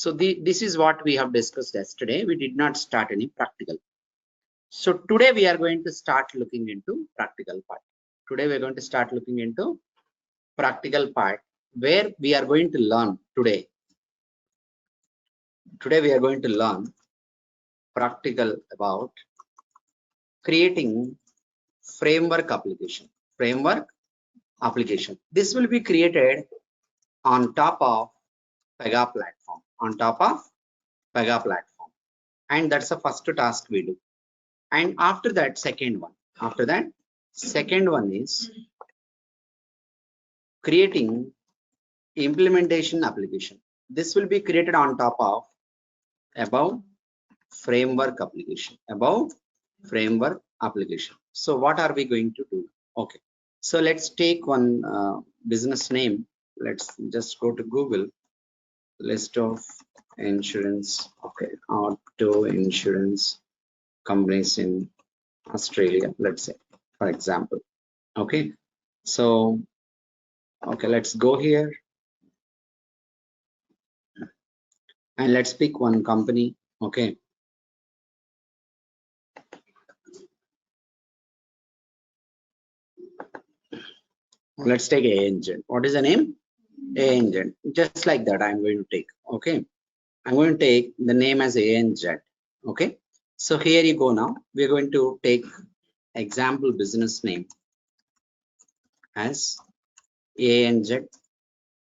So this is what we have discussed yesterday. We did not start any practical. So today we are going to start looking into practical part. Today we are going to start looking into practical part where we are going to learn today. Today we are going to learn practical about creating framework application. Framework application. This will be created on top of PEGA platform. On top of PEGA platform. And that's the first task we do. And after that, second one. After that, second one is creating implementation application. This will be created on top of above framework application. Above framework application. So what are we going to do? Okay. So let's take one business name. Let's just go to Google. List of insurance. Okay. Auto insurance companies in Australia, let's say, for example. Okay. So, okay, let's go here. And let's pick one company. Okay. Let's take A engine. What is the name? A engine. Just like that, I'm going to take. Okay. I'm going to take the name as A engine. Okay. So here you go now. We're going to take example business name as A engine.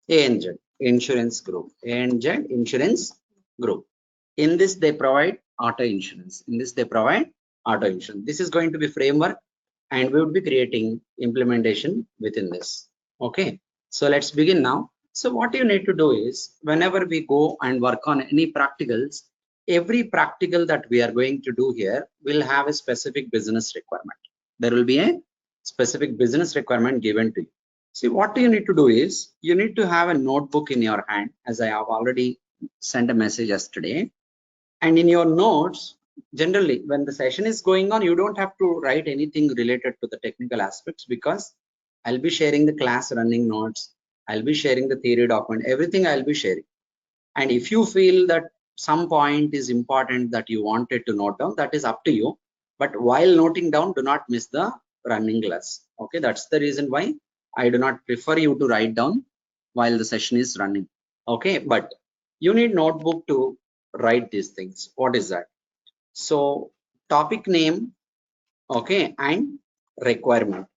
A engine insurance group. A engine insurance group. In this, they provide auto insurance. In this, they provide auto insurance. This is going to be framework, and we would be creating implementation within this. Okay. So let's begin now. So what you need to do is, whenever we go and work on any practicals, every practical that we are going to do here will have a specific business requirement. There will be a specific business requirement given to you. See, what you need to do is, you need to have a notebook in your hand, as I have already sent a message yesterday. And in your notes, generally, when the session is going on, you don't have to write anything related to the technical aspects, because I'll be sharing the class running notes. I'll be sharing the theory document, everything I'll be sharing. And if you feel that some point is important that you wanted to note down, that is up to you. But while noting down, do not miss the running class. Okay, that's the reason why I do not prefer you to write down while the session is running. Okay, but you need notebook to write these things. What is that? So topic name, okay, and requirement.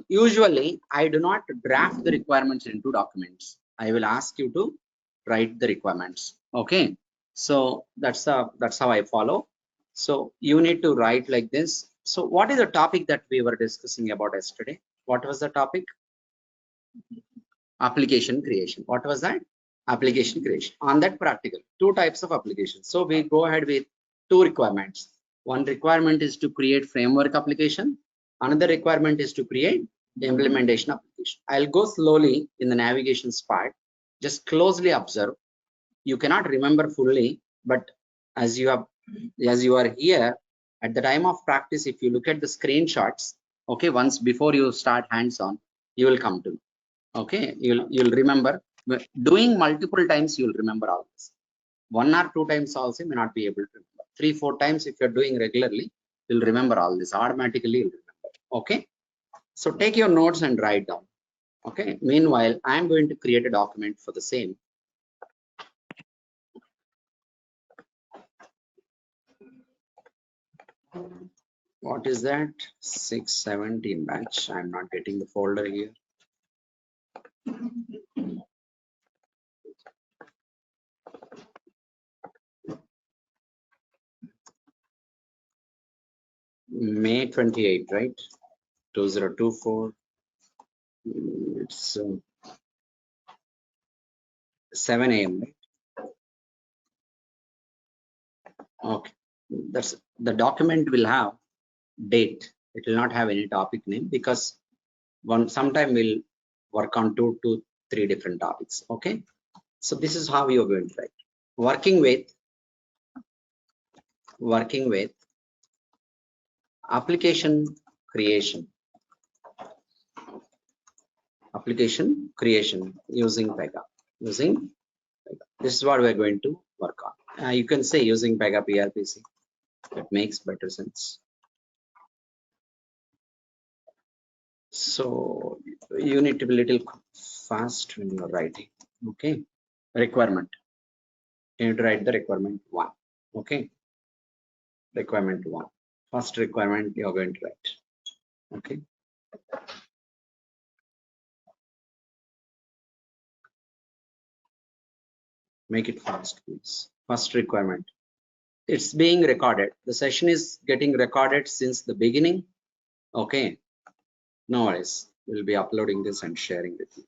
Usually I do not draft the requirements into documents. I will ask you to write the requirements. Okay, so that's how I follow. So you need to write like this. So what is the topic that we were discussing about yesterday? What was the topic? Application creation. What was that? Application creation. On that practical, two types of applications. So we go ahead with two requirements. One requirement is to create framework application. Another requirement is to create the implementation application. I'll go slowly in the navigations part. Just closely observe. You cannot remember fully, but as you are here at the time of practice, if you look at the screenshots, okay, once before you start hands-on, you will come to. Okay, you'll remember. Doing multiple times, you'll remember all this. 1 or 2 times also may not be able to remember. 3-4 times if you're doing regularly, you'll remember all this. Automatically you'll remember. Okay, so take your notes and write down. Okay, meanwhile I am going to create a document for the same. What is that? 617 batch. I'm not getting the folder here. May 28, right? 2024. It's 7 a.m. right? Okay, that's the document will have date. It will not have any topic name, because sometime we'll work on 2 to 3 different topics. Okay, so this is how you're going to write. Working with application creation using PEGA. This is what we're going to work on. You can say using PEGA PRPC. It makes better sense. So you need to be a little fast when you're writing. Okay. Requirement. You need to write the requirement 1. Okay. Requirement 1. First requirement you're going to write. Okay. Make it fast, please. First requirement. It's being recorded. The session is getting recorded since the beginning. Okay. No worries. We'll be uploading this and sharing with you.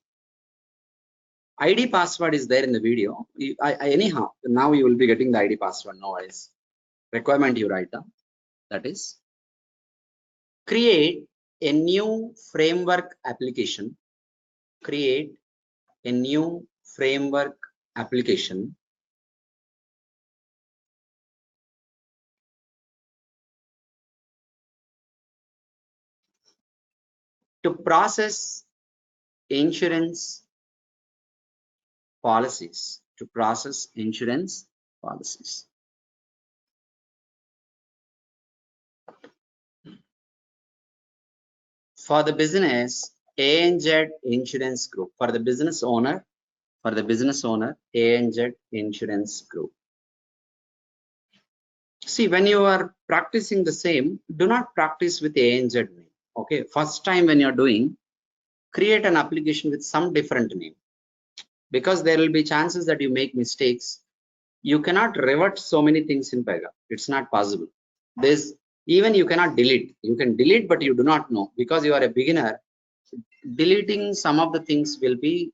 ID password is there in the video. Anyhow, now you will be getting the ID password. No worries. Requirement you write down. That is, create a new framework application. Create a new framework application to process insurance policies. To process insurance policies. For the business, ANZ Insurance Group. For the business owner, ANZ Insurance Group. See, when you are practicing the same, do not practice with ANZ name. Okay, first time when you're doing, create an application with some different name, because there will be chances that you make mistakes. You cannot revert so many things in PEGA. It's not possible. There's even you cannot delete. You can delete, but you do not know, because you are a beginner. Deleting some of the things will be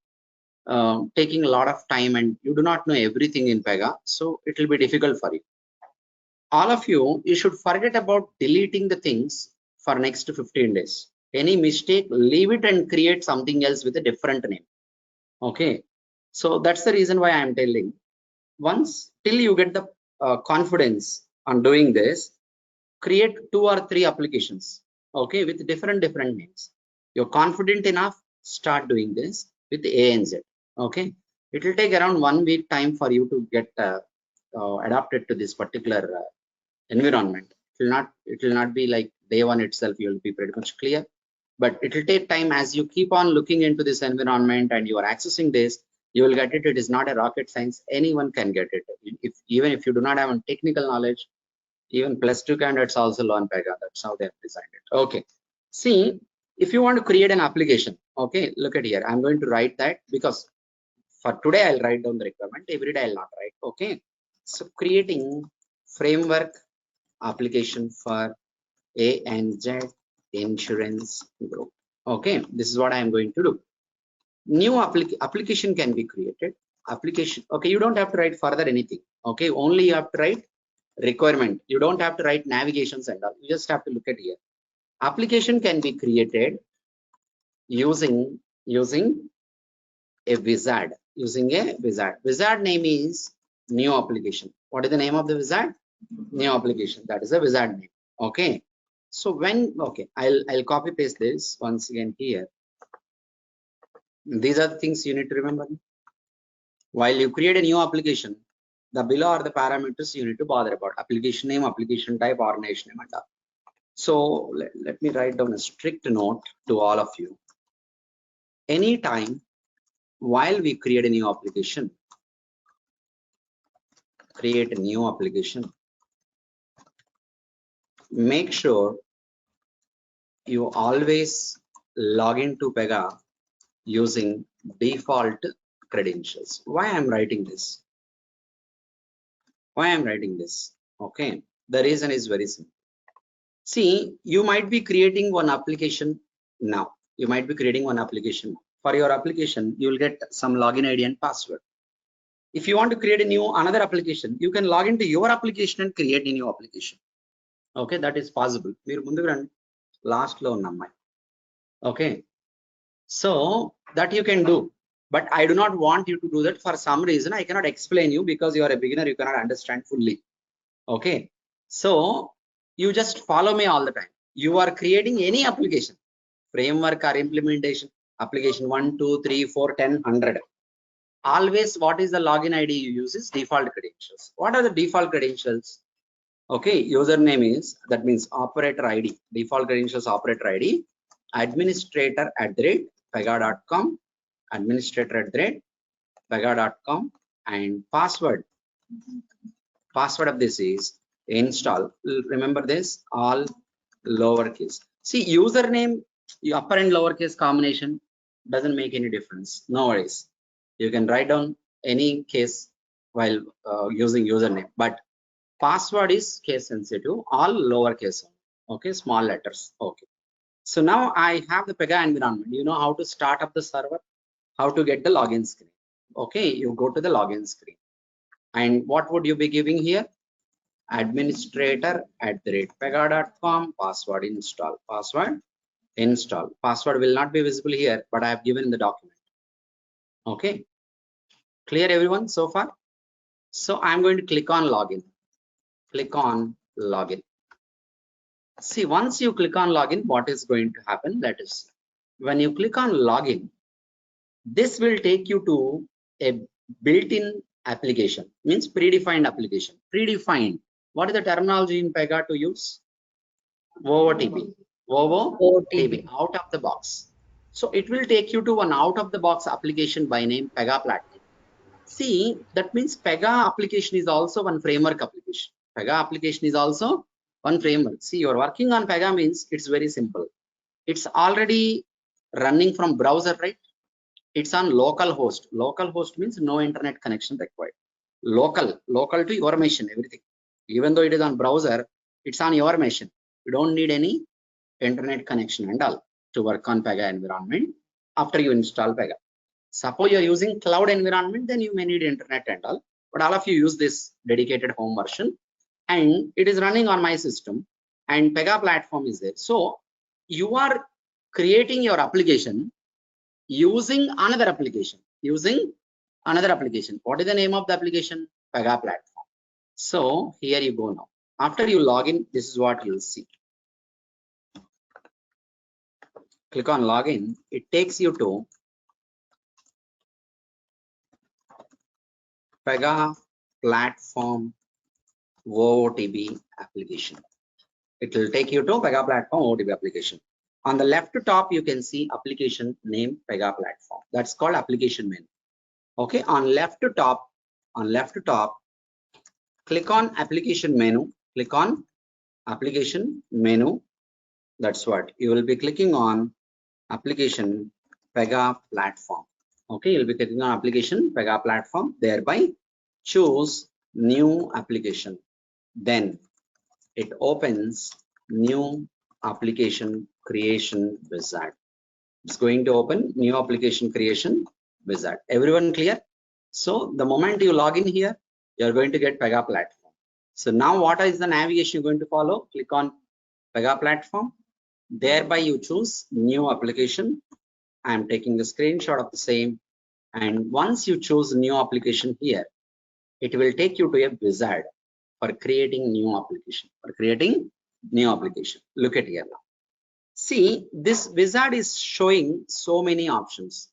taking a lot of time, and you do not know everything in PEGA, so it will be difficult for you. All of you should forget about deleting the things for next 15 days. Any mistake, leave it and create something else with a different name. Okay, so that's the reason why I am telling. Once till you get the confidence on doing this, create 2 or 3 applications. Okay, with different names. You're confident enough, start doing this with ANZ. Okay, it will take around 1 week time for you to get adapted to this particular environment. It will not be like day one itself. You will be pretty much clear, but it will take time. As you keep on looking into this environment and you are accessing this, you will get it. It is not a rocket science. Anyone can get it. Even if you do not have a technical knowledge, even +2 candidates also learn PEGA. That's how they have designed it. Okay, see, if you want to create an application, okay, look at here. I'm going to write that, because for today I'll write down the requirement. Every day I'll not write. Okay, so creating framework application for ANZ Insurance Group. Okay, this is what I am going to do. New application can be created. Application. Okay, you don't have to write further anything. Okay, only you have to write requirement. You don't have to write navigations and all. You just have to look at here. Application can be created using a wizard. Wizard name is new application. What is the name of the wizard? New application. That is a wizard name. Okay, so when, okay, I'll copy paste this once again here. These are the things you need to remember while you create a new application. The below are the parameters you need to bother about: application name, application type, organization name, and all. So let me write down a strict note to all of you. Anytime while we create a new application, make sure you always log into PEGA using default credentials. Why I'm writing this? Okay, the reason is very simple. See, you might be creating one application now. For your application, you will get some login ID and password. If you want to create another application, you can log into your application and create a new application. Okay, that is possible. Last low number. Okay, so that you can do, but I do not want you to do that. For some reason I cannot explain you, because you are a beginner, you cannot understand fully. Okay, so you just follow me all the time. You are creating any application, framework or implementation, application 1, 2, 3, 4, 10, 100. always what is the login ID you use is default credentials. What are the default credentials? Okay, username is, that means operator ID, default credentials operator ID, administrator@pega.com, administrator@pega.com, and password of this is install. Remember this, all lowercase. See, username, upper and lowercase combination doesn't make any difference. No worries. You can write down any case while using username, but password is case sensitive, all lowercase. Okay, small letters. Okay. So now I have the PEGA environment. You know how to start up the server, how to get the login screen. Okay, you go to the login screen. And what would you be giving here? Administrator@pega.com, password install, password install. Password will not be visible here, but I have given in the document. Okay, clear everyone so far? So I'm going to click on login. Click on login. See, once you click on login, what is going to happen? Let us see. When you click on login, this will take you to a built-in application, means predefined application. Predefined. What is the terminology in PEGA to use? OOTP. OOTP, out of the box. So it will take you to an out of the box application by name PEGA platform. See, that means PEGA application is also one framework application. PEGA application is also one framework. See, you're working on PEGA means it's very simple. It's already running from browser, right? It's on local host. Local host means no internet connection required. Local to your machine, everything. Even though it is on browser, it's on your machine. You don't need any internet connection and all to work on PEGA environment after you install PEGA. Suppose you're using cloud environment, then you may need internet and all, but all of you use this dedicated home version and it is running on my system and PEGA platform is there. So you are creating your application using another application, What is the name of the application? PEGA platform. So here you go now. After you log in, this is what you'll see. Click on login. It takes you to PEGA platform OOTP application. It will take you to PEGA platform OOTP application. On the left top, you can see application name PEGA platform. That's called application menu. Okay, on left top, click on application menu. Click on application menu. That's what you will be clicking on, application PEGA platform. Okay, you'll be clicking on application PEGA platform. Thereby choose new application. Then it opens new application creation wizard. It's going to open new application creation wizard. Everyone clear? So the moment you log in here, you're going to get PEGA platform. So now what is the navigation you're going to follow? Click on PEGA platform. Thereby you choose new application. I'm taking a screenshot of the same. And once you choose new application here, it will take you to a wizard for creating new application. Look at here now. See, this wizard is showing so many options.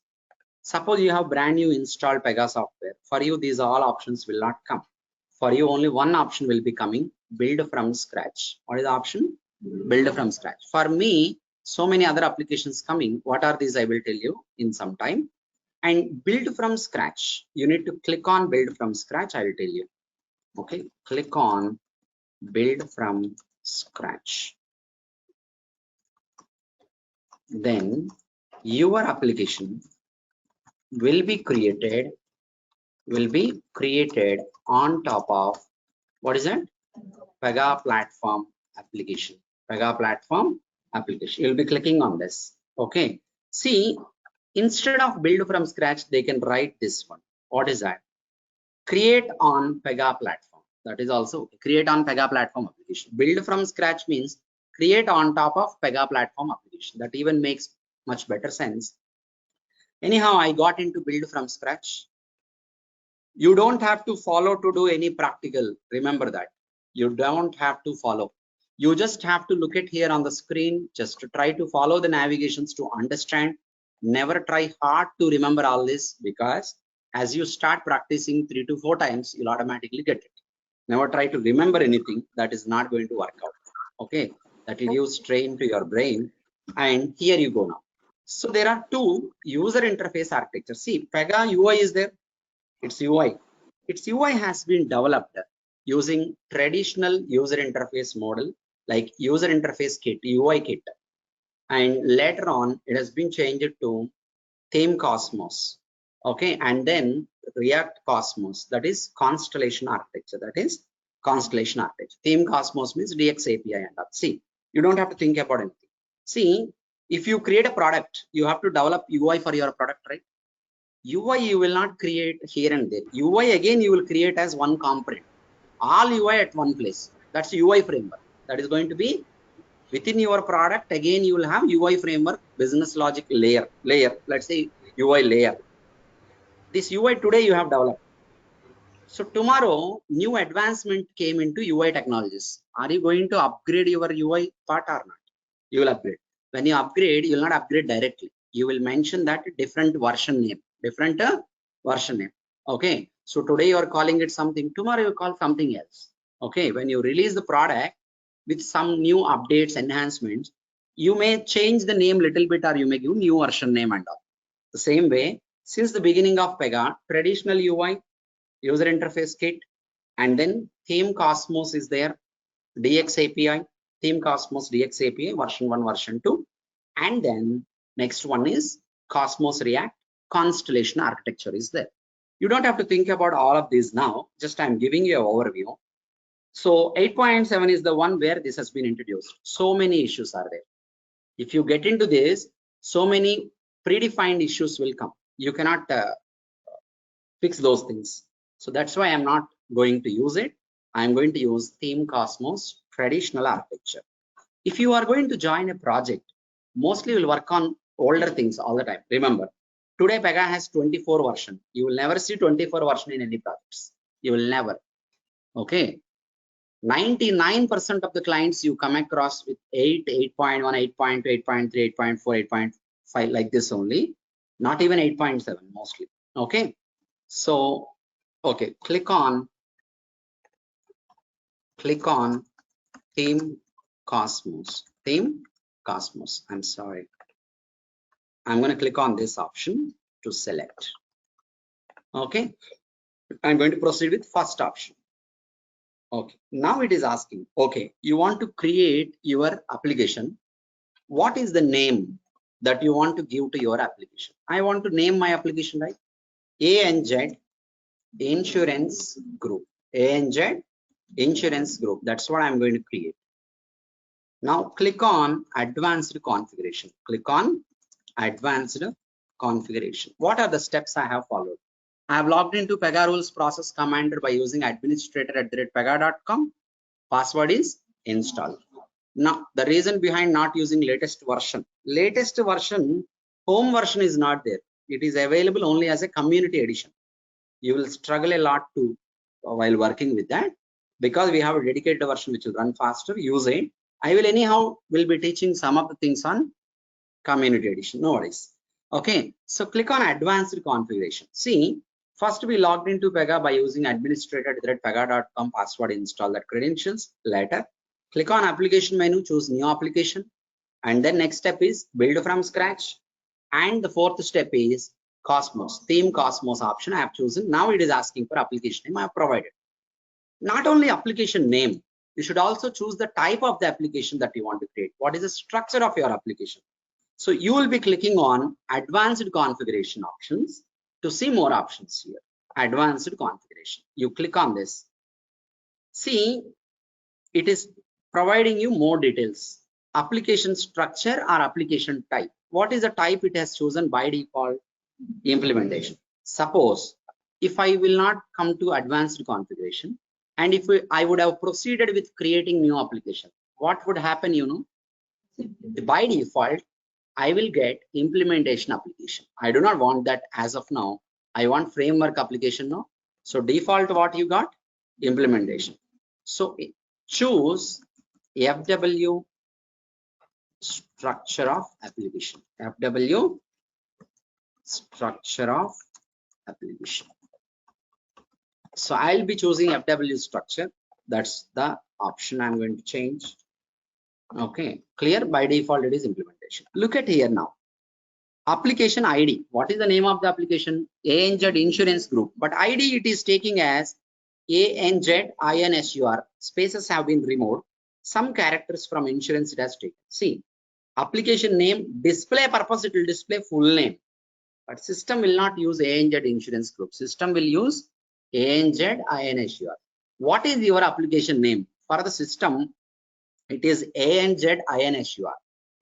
Suppose you have brand new installed PEGA software. For you, these all options will not come. For you, only one option will be coming, build from scratch. What is the option? Build from scratch. For me, so many other applications coming. What are these? I will tell you in some time. And build from scratch. You need to click on build from scratch. I will tell you. Okay, click on build from scratch. Then your application will be created on top of, what is that? PEGA platform application. PEGA platform application. You'll be clicking on this. Okay. See, instead of build from scratch, they can write this one. What is that? Create on PEGA platform. That is also create on PEGA platform application. Build from scratch means create on top of PEGA platform application. That even makes much better sense. Anyhow, I got into build from scratch. You don't have to follow to do any practical. Remember that. You don't have to follow. You just have to look at here on the screen, just to try to follow the navigations to understand. Never try hard to remember all this, because As you start practicing 3 to 4 times, you'll automatically get it. Never try to remember anything that is not going to work out. Okay, that will give strain to your brain. And here you go now. So there are two user interface architecture. See, PEGA UI is there. Its UI. Its UI has been developed using traditional user interface model like user interface kit, UI kit. And later on, it has been changed to theme Cosmos. Okay, and then React Cosmos, that is constellation architecture. That is constellation architecture. Theme Cosmos means DX API and all. See, you don't have to think about anything. See, if you create a product, you have to develop UI for your product, right? UI you will not create here and there. UI again you will create as one component. All UI at one place. That's UI framework. That is going to be within your product. Again, you will have UI framework, business logic layer. Let's say UI layer. This UI today you have developed. So tomorrow, new advancement came into UI technologies. Are you going to upgrade your UI part or not? You will upgrade. When you upgrade, you will not upgrade directly. You will mention that different version name, different version name. Okay. So today you are calling it something. Tomorrow you call something else. Okay. When you release the product with some new updates, enhancements, you may change the name little bit, or you may give new version name and all. The same way, since the beginning of PEGA, traditional UI, user interface kit, and then theme Cosmos is there, DX API, theme Cosmos DX API version 1, version 2, and then next one is Cosmos React constellation architecture is there. You don't have to think about all of these now, just I'm giving you an overview. So 8.7 is the one where this has been introduced. So many issues are there. If you get into this, so many predefined issues will come. You cannot fix those things. So that's why I'm not going to use it. I'm going to use theme Cosmos traditional architecture. If you are going to join a project, mostly you'll work on older things all the time. Remember, today PEGA has 24 version. You will never see 24 version in any projects. You will never. Okay. 99% of the clients you come across with 8, 8.1, 8.2, 8.3, 8.4, 8.5 like this only. Not even 8.7 mostly. Okay. So, okay, click on theme Cosmos. Theme Cosmos. I'm sorry. I'm going to click on this option to select. Okay. I'm going to proceed with first option. Okay. Now it is asking, okay, you want to create your application. What is the name that you want to give to your application? I want to name my application, right? ANZ Insurance Group. ANZ Insurance Group. That's what I'm going to create. Now click on advanced configuration. Click on advanced configuration. What are the steps I have followed? I have logged into PEGA rules process commander by using administrator@pega.com. Password is install. Now the reason behind not using latest version, home version is not there. It is available only as a community edition. You will struggle a lot to while working with that, because we have a dedicated version which will run faster. Use it. I will anyhow will be teaching some of the things on community edition. No worries. Okay, so click on advanced configuration. See, first we logged into PEGA by using administrator@pega.com. Password, install that credentials. Later, click on application menu, choose new application, and then next step is build from scratch. And the fourth step is Cosmos, theme Cosmos option I have chosen. Now it is asking for application name I have provided. Not only application name, you should also choose the type of the application that you want to create. What is the structure of your application? So you will be clicking on advanced configuration options to see more options here. Advanced configuration. You click on this. See, it is providing you more details. Application structure or application type. What is the type it has chosen by default? Implementation. Suppose if I will not come to advanced configuration, and if I would have proceeded with creating new application, what would happen? You know, by default, I will get implementation application. I do not want that as of now. I want framework application now. So default, what you got? Implementation. So choose FW structure of application. FW structure of application. So I'll be choosing FW structure. That's the option I'm going to change. Okay, clear. By default, it is implementation. Look at here now. Application ID. What is the name of the application? ANZ Insurance Group. But ID it is taking as ANZ INSUR. Spaces have been removed. Some characters from insurance it has taken. See, application name, display purpose, it will display full name. But system will not use ANZ Insurance Group. System will use ANZ INSUR. What is your application name? For the system, it is ANZ INSUR.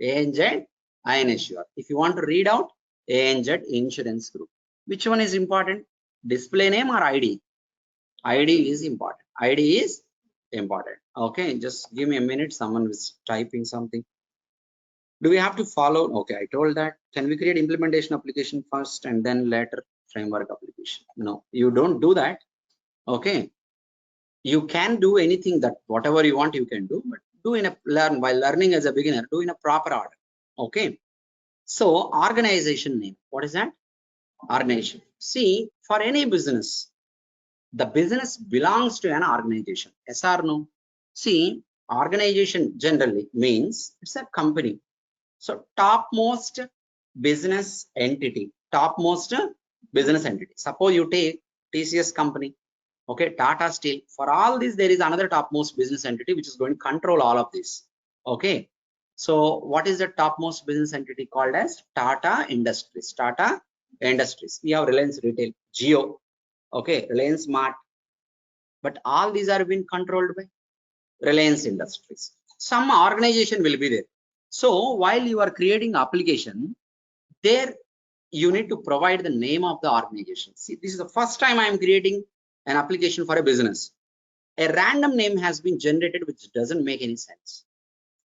ANZ INSUR. If you want to read out ANZ Insurance Group, which one is important? Display name or ID? ID is important. ID is important. Okay, just give me a minute. Someone is typing something. Do we have to follow? Okay, I told that. Can we create implementation application first and then later framework application? No, you don't do that. Okay, you can do anything that whatever you want you can do, but do in a while learning as a beginner, do in a proper order. Okay, so organization name. What is that? Organization. See, for any business, the business belongs to an organization. Yes or no? See, organization generally means it's a company. So topmost business entity, topmost business entity. Suppose you take TCS company, okay, Tata Steel. For all this, there is another topmost business entity which is going to control all of this. Okay. So what is the topmost business entity called as? Tata Industries. Tata Industries. We have Reliance Retail, Jio, okay, Reliance Mart. But all these are being controlled by Reliance Industries. Some organization will be there. So while you are creating application, there you need to provide the name of the organization. See, this is the first time I am creating an application for a business. A random name has been generated which doesn't make any sense.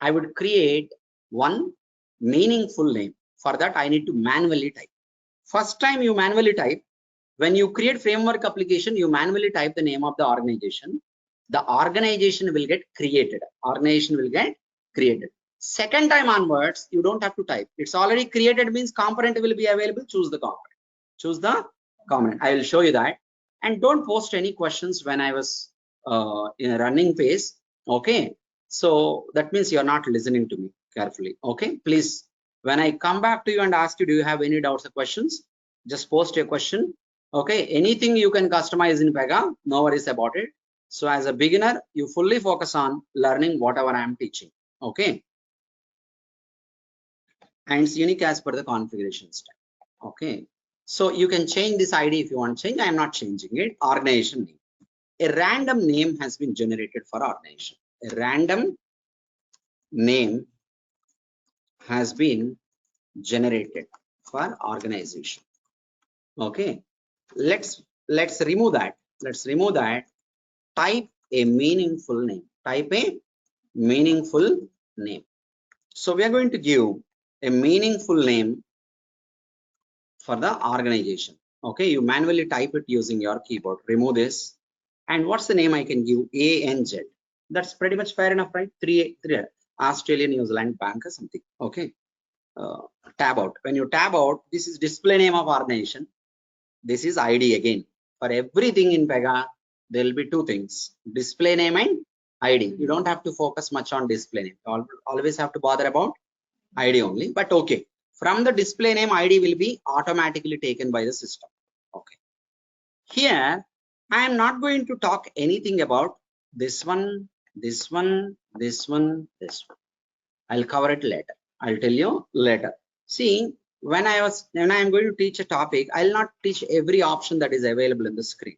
I would create one meaningful name. For that, I need to manually type. First time you manually type, when you create framework application, you manually type the name of the organization. The organization will get created. Organization will get created. Second time onwards, you don't have to type. It's already created, means component will be available. Choose the component. Choose the component. I will show you that. And don't post any questions when I was in a running phase. Okay. So that means you're not listening to me carefully. Okay. Please, when I come back to you and ask you, do you have any doubts or questions? Just post your question. Okay. Anything you can customize in PEGA. No worries about it. So as a beginner, you fully focus on learning whatever I am teaching. Okay. And it's unique as per the configuration step. Okay. So you can change this ID if you want to change. I am not changing it. Organization name. A random name has been generated for organization. A random name has been generated for organization. Okay. Let's remove that. Let's remove that. Type a meaningful name. Type a meaningful name. So we are going to give a meaningful name for the organization. Okay, you manually type it using your keyboard. Remove this. And what's the name I can give? ANZ. That's pretty much fair enough, right? 3 Australia, New Zealand Bank or something. Okay. Tab out. When you tab out, this is display name of organization. This is ID again. For everything in PEGA, there will be two things: display name and ID. You don't have to focus much on display name. You always have to bother about ID only. But okay, from the display name, ID will be automatically taken by the system. Okay. Here, I am not going to talk anything about this one, this one, this one, this one. I'll cover it later. I'll tell you later. See, when I am going to teach a topic, I'll not teach every option that is available in the screen.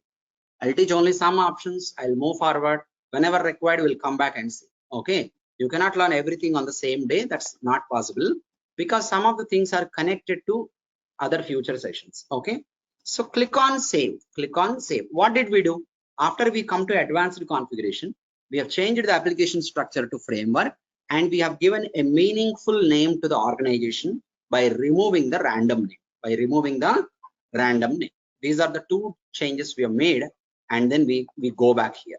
I'll teach only some options. I'll move forward. Whenever required, we'll come back and see. Okay. You cannot learn everything on the same day. That's not possible because some of the things are connected to other future sessions. Okay. So click on save. Click on save. What did we do? After we come to advanced configuration, we have changed the application structure to framework and we have given a meaningful name to the organization by removing the random name. These are the two changes we have made, and then we go back here,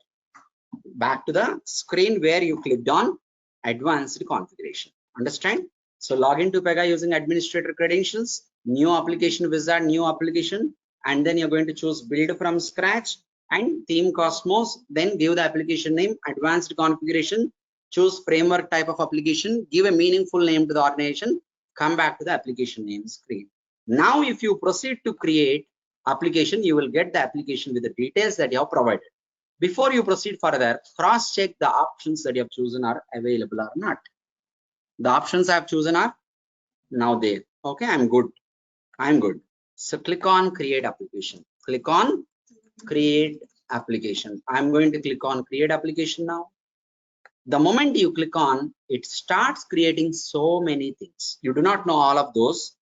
back to the screen where you clicked on advanced configuration. Understand? So log into PEGA using administrator credentials, new application wizard, new application, and then you're going to choose build from scratch and theme Cosmos, then give the application name, advanced configuration, choose framework type of application, give a meaningful name to the organization, come back to the application name screen. Now, if you proceed to create application, you will get the application with the details that you have provided. Before you proceed further, cross check the options that you have chosen are available or not. The options I have chosen are now there. Okay, I'm good. So click on create application. Click on create application. I'm going to click on create application now. The moment you click on, it starts creating so many things. You do not know all of those.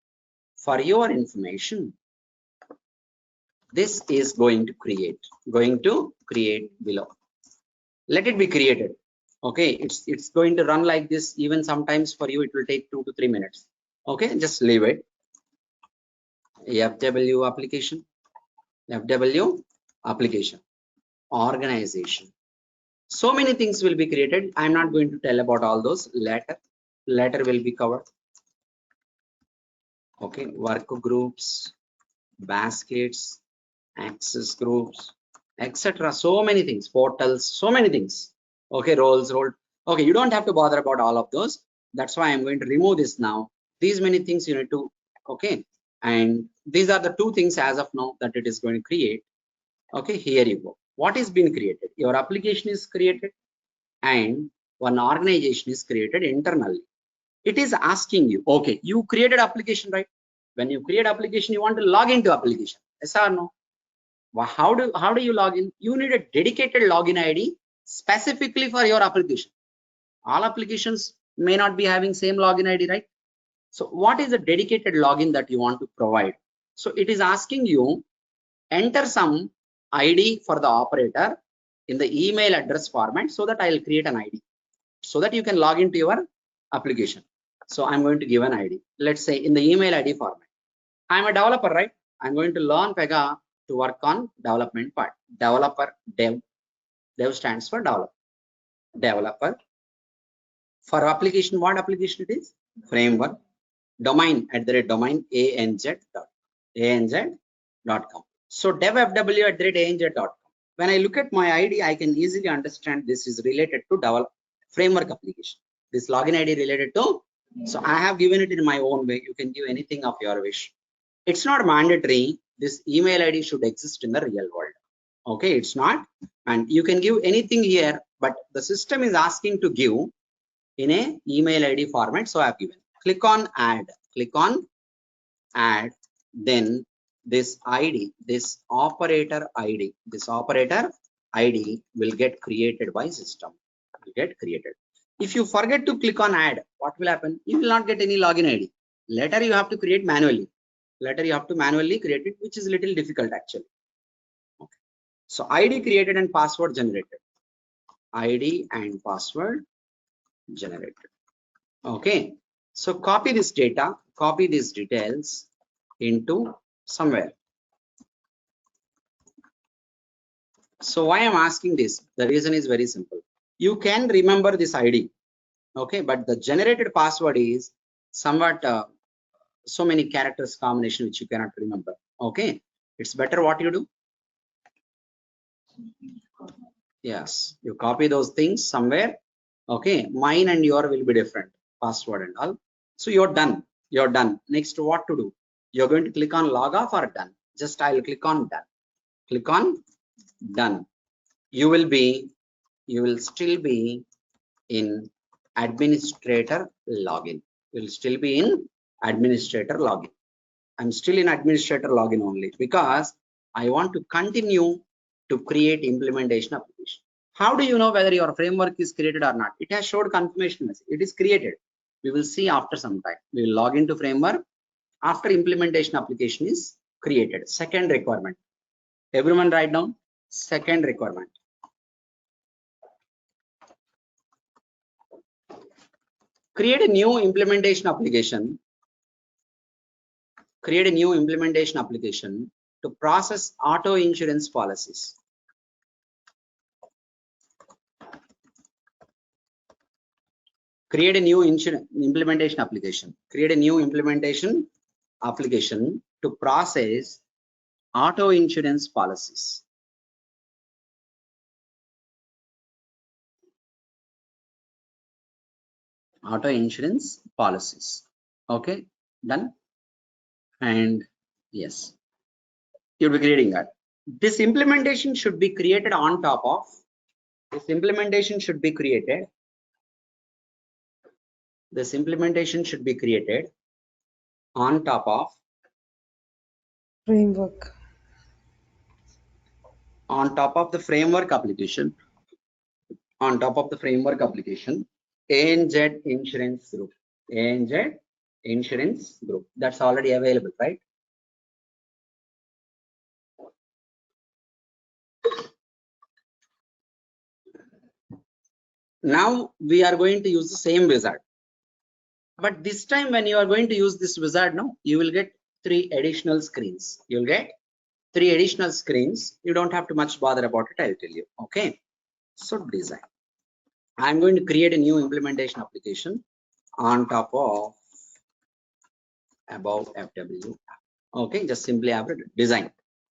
For your information, this is going to create below. Let it be created. Okay, it's going to run like this. Even sometimes for you it will take 2 to 3 minutes. Okay, just leave it. FW application, organization. So many things will be created. I'm not going to tell about all those. Later will be covered. Okay, work groups, baskets, access groups, etc. So many things, portals, so many things. Okay, roles. Okay, you don't have to bother about all of those. That's why I'm going to remove this now. These many things you need to, okay, and these are the two things as of now that it is going to create. Okay, here you go. What is being created? Your application is created and one organization is created internally. It is asking you, okay, you created application, right? When you create application, you want to log into application. Yes or no? Well, how do you log in? You need a dedicated login ID specifically for your application. All applications may not be having same login ID, right? So what is the dedicated login that you want to provide? So it is asking you enter some ID for the operator in the email address format so that I'll create an ID so that you can log into your application. So I'm going to give an ID. Let's say in the email ID format. I'm a developer, right? I'm going to learn PEGA to work on development part. Developer, dev stands for developer. For application, what application it is? Framework. Domain @domain anz.com. So devfw@anz.com. When I look at my ID, I can easily understand this is related to develop framework application. This login ID related to. So I have given it in my own way. You can give anything of your wish. It's not mandatory. This email ID should exist in the real world. Okay, it's not. And you can give anything here, but the system is asking to give in a email ID format. So I have given. Click on add. Then this ID, this operator ID will get created by system. If you forget to click on add, what will happen? You will not get any login ID. Later you have to create manually. Create it, which is a little difficult actually. Okay. So ID created and password generated. ID and password generated. Okay. So copy this data, copy these details into somewhere. So why I'm asking this? The reason is very simple. You can remember this ID. Okay, but the generated password is somewhat so many characters combination which you cannot remember. Okay, it's better what you do. Yes, you copy those things somewhere. Okay, mine and your will be different, password and all. So you're done. Next, what to do? You're going to click on log off or done. Just I'll click on done. Click on done. You will still be in administrator login. I'm still in administrator login only because I want to continue to create implementation application. How do you know whether your framework is created or not? It has showed confirmation message. It is created. We will see after some time. We will log into framework after implementation application is created. Second requirement. Everyone write down second requirement. Create a new implementation application. To process auto insurance policies. Create a new implementation application. To process Auto insurance policies. Auto insurance policies. Okay, done. And yes, you'll be creating that. This implementation should be created on top of. This implementation should be created. This implementation should be created on top of Framework. On top of the framework application. On top of the framework application, ANZ Insurance Group. ANZ Insurance Group. That's already available, right? Now we are going to use the same wizard. But this time when you are going to use this wizard, no, you will get 3 additional screens. You'll get 3 additional screens. You don't have to much bother about it, I'll tell you. Okay. So design. I'm going to create a new implementation application on top of above FW. Okay, just simply have it design.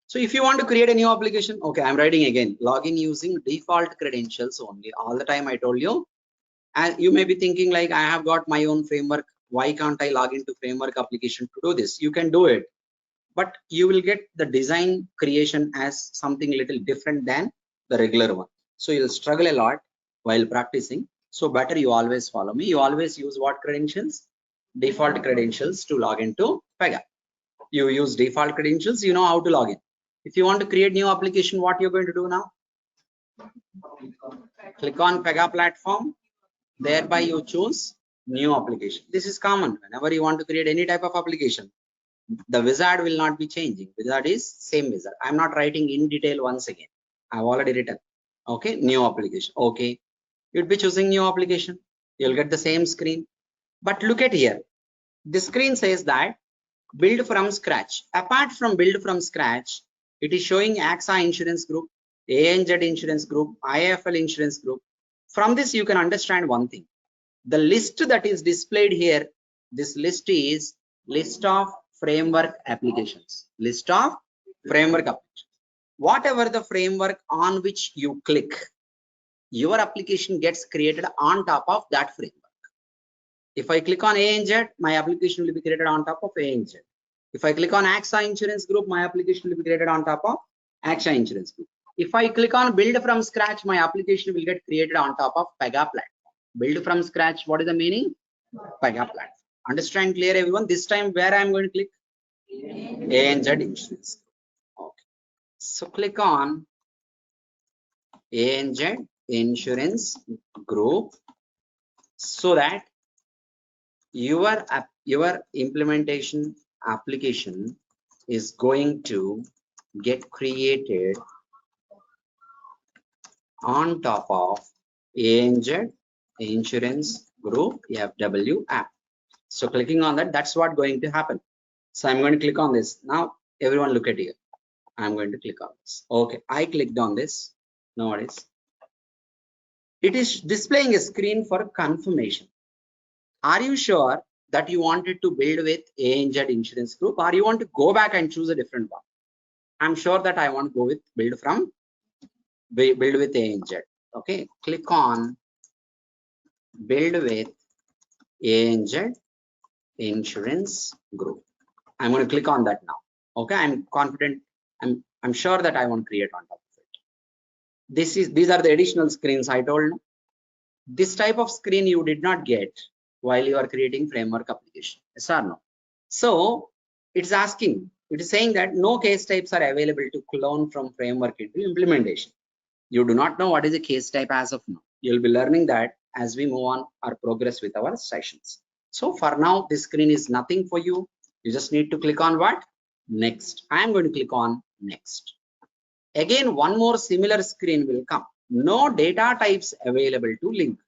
So if you want to create a new application, okay, I'm writing again, login using default credentials only. All the time I told you, and you may be thinking like, I have got my own framework. Why can't I log into framework application to do this? You can do it, but you will get the design creation as something little different than the regular one. So you'll struggle a lot while practicing. So better you always follow me. You always use what credentials? Default credentials to log into PEGA. You use default credentials, you know how to log in. If you want to create new application, what you're going to do now? Click on PEGA platform. Thereby you choose new application. This is common. Whenever you want to create any type of application, the wizard will not be changing. Wizard is same wizard. I'm not writing in detail once again. I've already written. Okay, new application. Okay, you'd be choosing new application. You'll get the same screen. But look at here. This screen says that build from scratch. Apart from build from scratch, it is showing AXA Insurance Group, ANZ Insurance Group, IFL Insurance Group. From this, you can understand one thing. The list that is displayed here, this list is list of framework applications. List of framework applications. Whatever the framework on which you click, your application gets created on top of that framework. If I click on ANZ, my application will be created on top of ANZ. If I click on AXA Insurance Group, my application will be created on top of AXA Insurance Group. If I click on build from scratch, my application will get created on top of PEGA platform. Build from scratch, what is the meaning? PEGA platform. Understand clear everyone? This time where I am going to click? ANZ Insurance. Okay. So click on ANZ Insurance Group so that your implementation application is going to get created on top of ANZ Insurance Group FW app. So clicking on that, that's what going to happen. So I'm going to click on this. Now everyone look at here. I'm going to click on this. Okay, I clicked on this. No worries. It is displaying a screen for confirmation. Are you sure that you wanted to build with ANZ Insurance Group, or you want to go back and choose a different one? I'm sure that I want to go with build with ANZ. Okay, click on build with ANZ Insurance Group. I'm going to click on that now. Okay, I'm confident. I'm sure that I want to create on top of it. These are the additional screens I told you. This type of screen you did not get while you are creating framework application. Yes or no? So it's asking, it is saying that no case types are available to clone from framework into implementation. You do not know what is a case type as of now. You'll be learning that as we move on or progress with our sessions. So for now, this screen is nothing for you. You just need to click on what? Next. I am going to click on next. Again, one more similar screen will come. No data types available to link.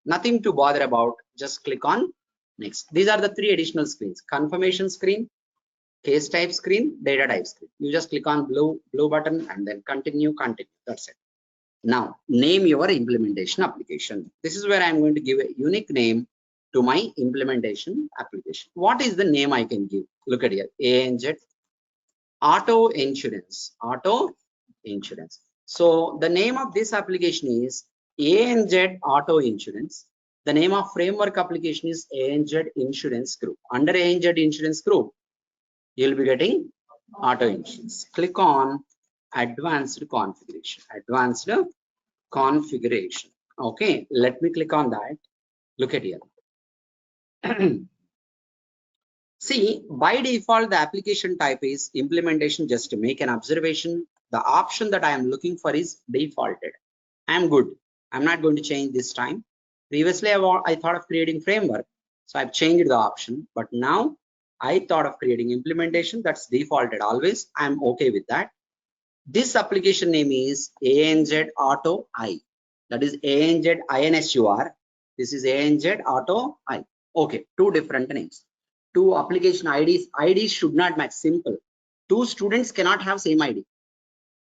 Nothing to bother about. Just click on next. These are the 3 additional screens: confirmation screen, case type screen, data type screen. You just click on blue button and then continue. That's it. Now name your implementation application. This is where I'm going to give a unique name to my implementation application. What is the name I can give? Look at here, ANZ Auto insurance. Auto insurance. So the name of this application is ANZ Auto Insurance. The name of framework application is ANZ Insurance Group. Under ANZ Insurance Group, you'll be getting auto insurance. Click on advanced configuration. Advanced configuration. Okay, let me click on that. Look at here. See, by default, the application type is implementation. Just to make an observation, the option that I am looking for is defaulted. I am good. I'm not going to change this time. Previously, I thought of creating framework, so I've changed the option. But now I thought of creating implementation. That's defaulted always. I'm okay with that. This application name is ANZ Auto I. That is ANZ INSUR. This is ANZ Auto I. Okay, two different names. Two application IDs should not match. Simple. Two students cannot have same ID.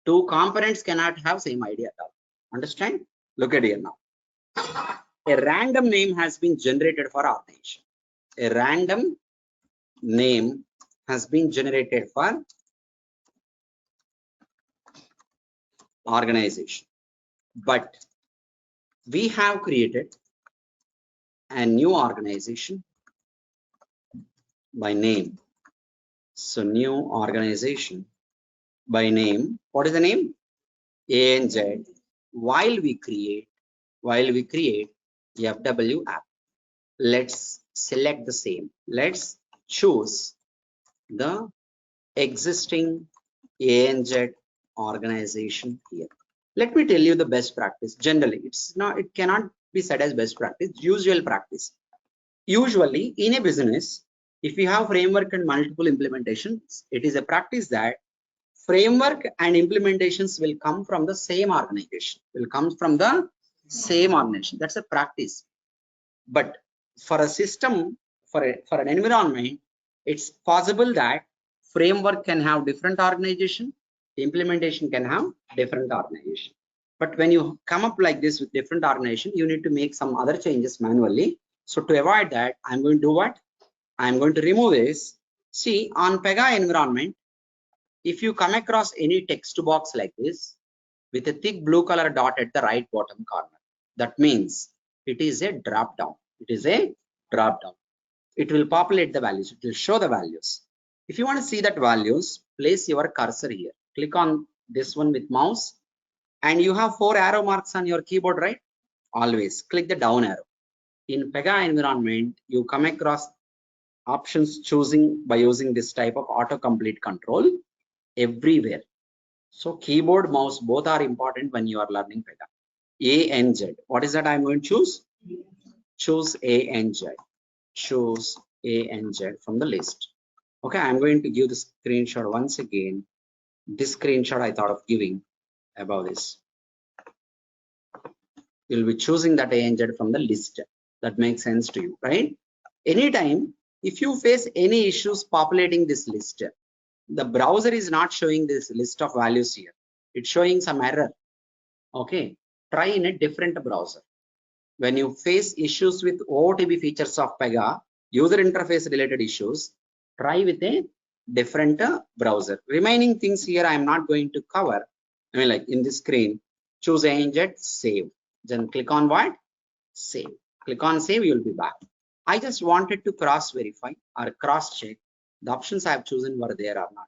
Two components cannot have same ID at all. Understand? Look at here now. A random name has been generated for organization. A random name has been generated for organization. But we have created a new organization by name. So new organization by name. What is the name? ANZ. While we create FW app. Let's select the same. Let's choose the existing ANZ organization here. Let me tell you the best practice. Generally, it cannot be said as best practice. Usual practice. Usually in a business, if you have framework and multiple implementations, it is a practice that framework and implementations will come from the same organization. That's a practice. But for a system, for an environment, it's possible that framework can have different organization, implementation can have different organization. But when you come up like this with different organization, you need to make some other changes manually. So to avoid that, I'm going to do what? I'm going to remove this. See, on PEGA environment, if you come across any text box like this with a thick blue color dot at the right bottom corner, that means it is a drop down. It is a drop down. It will populate the values. It will show the values. If you want to see that values, place your cursor here. Click on this one with mouse, and you have 4 arrow marks on your keyboard, right? Always click the down arrow. In PEGA environment, you come across options choosing by using this type of autocomplete control everywhere. So keyboard, mouse, both are important when you are learning PEGA. ANZ. What is that I'm going to choose? Choose ANZ. Choose ANZ from the list. Okay, I'm going to give the screenshot once again. This screenshot I thought of giving above this. You'll be choosing that ANZ from the list. That makes sense to you, right? Anytime, if you face any issues populating this list, the browser is not showing this list of values here. It's showing some error. Okay, try in a different browser. When you face issues with OOTB features of PEGA, user interface related issues, try with a different browser. Remaining things here I am not going to cover. I mean, like in this screen, choose ANZ, save. Then click on what? Save. Click on save, you'll be back. I just wanted to cross verify or cross check the options I have chosen were there or not.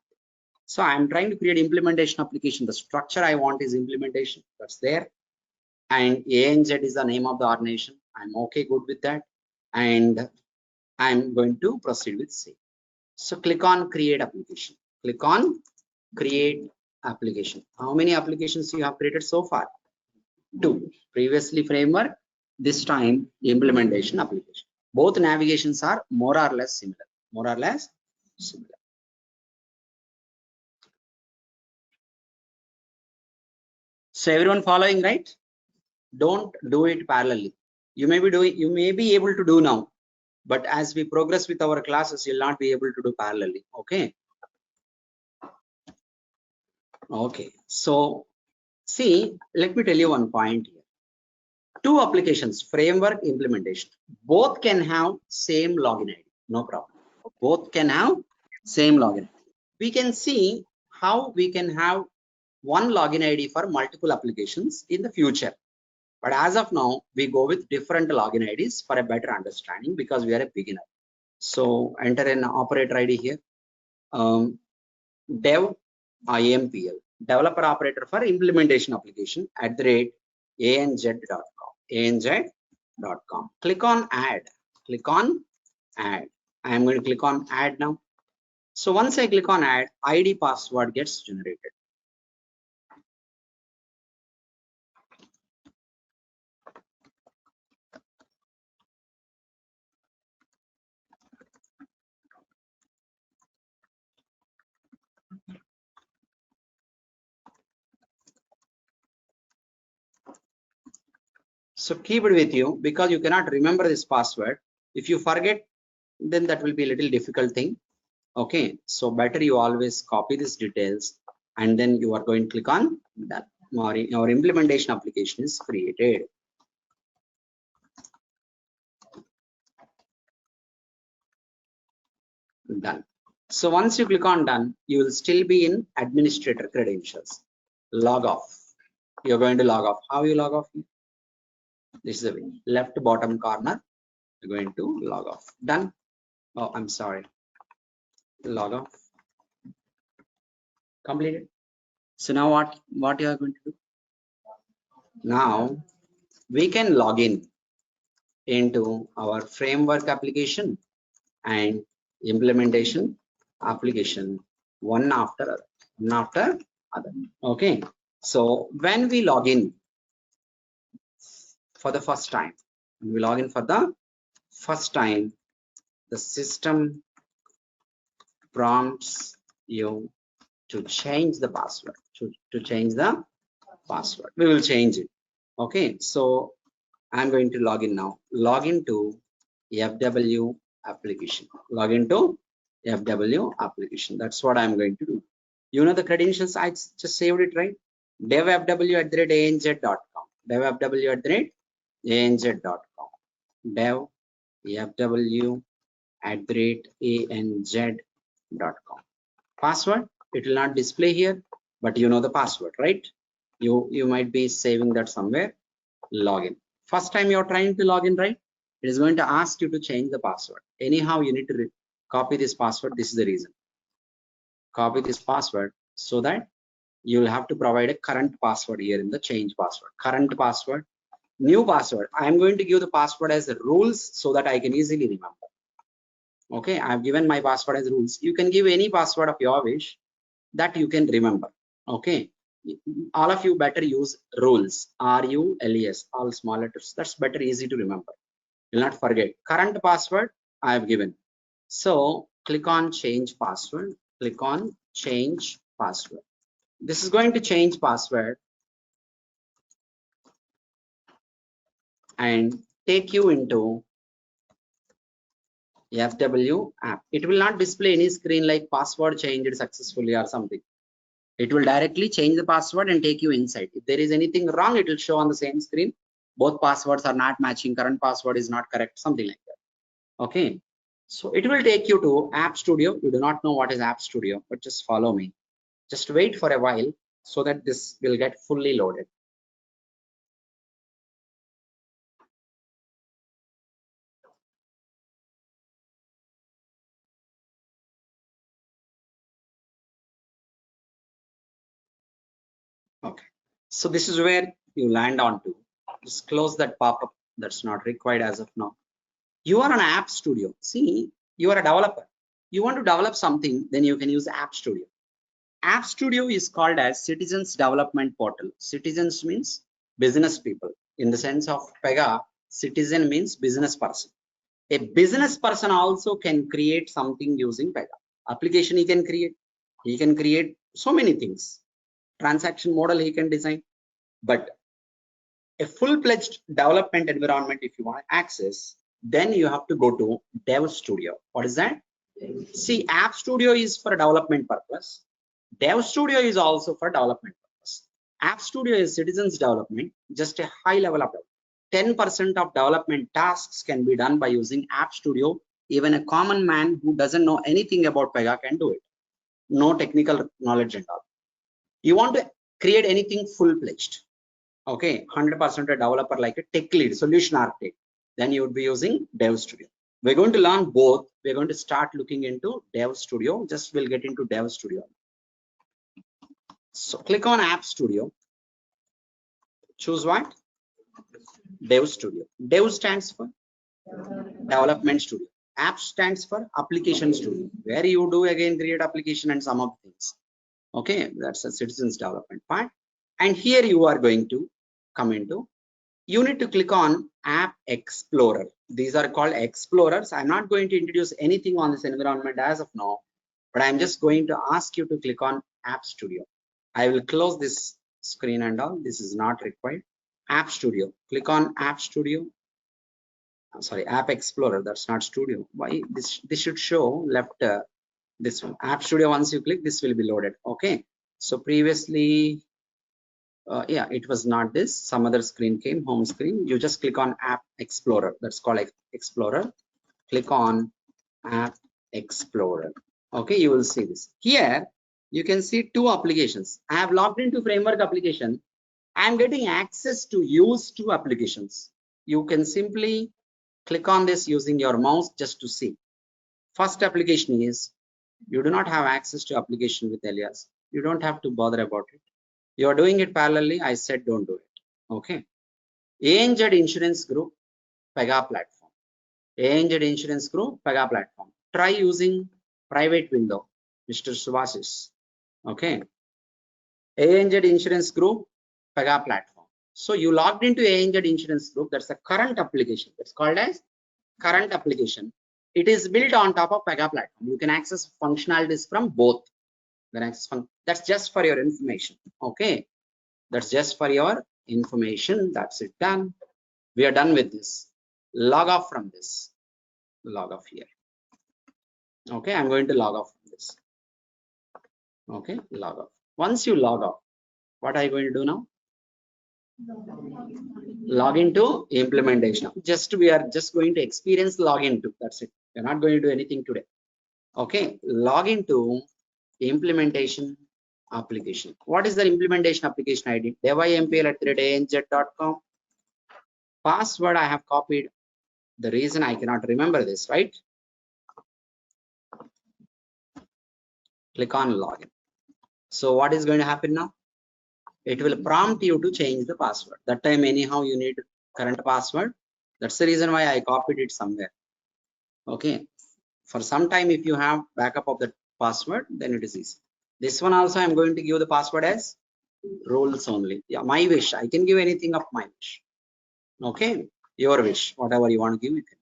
So I'm trying to create implementation application. The structure I want is implementation. That's there. And ANZ is the name of the organization. I'm okay, good with that. And I'm going to proceed with save. So click on create application. Click on create application. How many applications you have created so far? 2. Previously framework, this time implementation application. Both navigations are more or less similar. More or less similar. So everyone following, right? Don't do it parallelly. You may be able to do now, but as we progress with our classes, you'll not be able to do parallelly. Okay. Okay. So see, let me tell you one point here. 2 applications, framework, implementation, both can have same login ID. No problem. Both can have same login. We can see how we can have one login ID for multiple applications in the future. But as of now, we go with different login IDs for a better understanding because we are a beginner. So enter an operator ID here. Dev IMPL, developer operator for implementation application @anz.com. anz.com. Click on add. Click on add. I am going to click on add now. So once I click on add, ID password gets generated. So keep it with you because you cannot remember this password. If you forget, then that will be a little difficult thing. Okay, so better you always copy these details and then you are going to click on that. Our implementation application is created. Done. So once you click on done, you will still be in administrator credentials. Log off. You're going to log off. How you log off? This is the way. Left bottom corner. You're going to log off. Done. Oh, I'm sorry. Log off. Completed. So now what you are going to do? Now we can log in into our framework application and implementation application one after other. Okay, so when we log in for the first time, the system prompts you to change the password. To change the password, we will change it. Okay, so I'm going to log in now. Log into FW application. Log into FW application. That's what I'm going to do. You know the credentials, I just saved it, right? devfw@anz.com. devfw@anz.com. devfw@anz.com. Password, it will not display here, but you know the password, right? You might be saving that somewhere. Login. First time you're trying to log in, right? It is going to ask you to change the password. Anyhow, you need to copy this password. This is the reason. Copy this password so that you will have to provide a current password here in the change password. Current password, new password. I am going to give the password as rules so that I can easily remember. Okay, I have given my password as rules. You can give any password of your wish that you can remember. Okay, all of you better use rules, RULES, all small letters. That's better, easy to remember. You'll not forget. Current password I have given. So click on change password. Click on change password. This is going to change password and take you into FW app. It will not display any screen like password changed successfully or something. It will directly change the password and take you inside. If there is anything wrong, it will show on the same screen. Both passwords are not matching. Current password is not correct. Something like that. Okay. So it will take you to App Studio. You do not know what is App Studio, but just follow me. Just wait for a while so that this will get fully loaded. Okay. So this is where you land onto. Just close that pop-up. That's not required as of now. You are an App Studio. See, you are a developer. You want to develop something, then you can use App Studio. App Studio is called as Citizens Development Portal. Citizens means business people. In the sense of PEGA, citizen means business person. A business person also can create something using PEGA. Application he can create. He can create so many things. Transaction model he can design. But a full-fledged development environment, if you want to access, then you have to go to Dev Studio. What is that? See, App Studio is for development purpose. Dev Studio is also for development purpose. App Studio is citizens development, just a high level of development. 10% of development tasks can be done by using App Studio. Even a common man who doesn't know anything about PEGA can do it. no technical knowledge and all. You want to create anything full-fledged. Okay, 100% a developer like a tech lead, solution architect. Then you would be using Dev Studio. We're going to learn both. We're going to start looking into Dev Studio. Just we'll get into Dev Studio. So click on App Studio. Choose what? Dev Studio. Dev stands for Development Studio. App stands for Application Studio, where you do again create application and some of things. Okay, that's a citizens development part. And here you are going to come into, you need to click on App Explorer. These are called explorers. I'm not going to introduce anything on this environment as of now, but I'm just going to ask you to click on App Studio. I will close this screen and all. This is not required. App Studio. Click on App Studio. Sorry, App Explorer. That's not Studio. Why this should show left this one. App Studio. Once you click, this will be loaded. Okay. So previously, yeah, it was not this. Some other screen came, home screen. You just click on App Explorer. That's called Explorer. Click on App Explorer. Okay, you will see this. Here, you can see two applications. I have logged into framework application. I am getting access to use two applications. You can simply click on this using your mouse just to see. First application is, you do not have access to application with Alias. You don't have to bother about it. You are doing it parallelly. I said don't do it. Okay. ANZ Insurance Group, PEGA platform. ANZ Insurance Group, PEGA platform. Try using private window, Mr. Subhasis. Okay. ANZ Insurance Group, PEGA platform. So you logged into ANZ Insurance Group. That's a current application. It's called as current application. It is built on top of PEGA platform. You can access functionalities from both. That's just for your information. Okay, that's just for your information. That's it, done. We are done with this. Log off from this. Log off here. Okay, I'm going to log off from this. Okay, log off. Once you log off, what are you going to do now? Log into implementation. We are just going to experience login to. That's it. We're not going to do anything today. Okay, log into implementation application. What is the implementation application ID? devimpl@anz.com. Password I have copied. The reason I cannot remember this, right? Click on login. So what is going to happen now? It will prompt you to change the password. That time anyhow you need current password. That's the reason why I copied it somewhere. Okay. For some time, if you have backup of the password, then it is easy. This one also I'm going to give the password as rules only. Yeah, my wish. I can give anything of my wish. Okay, your wish. Whatever you want to give, you can.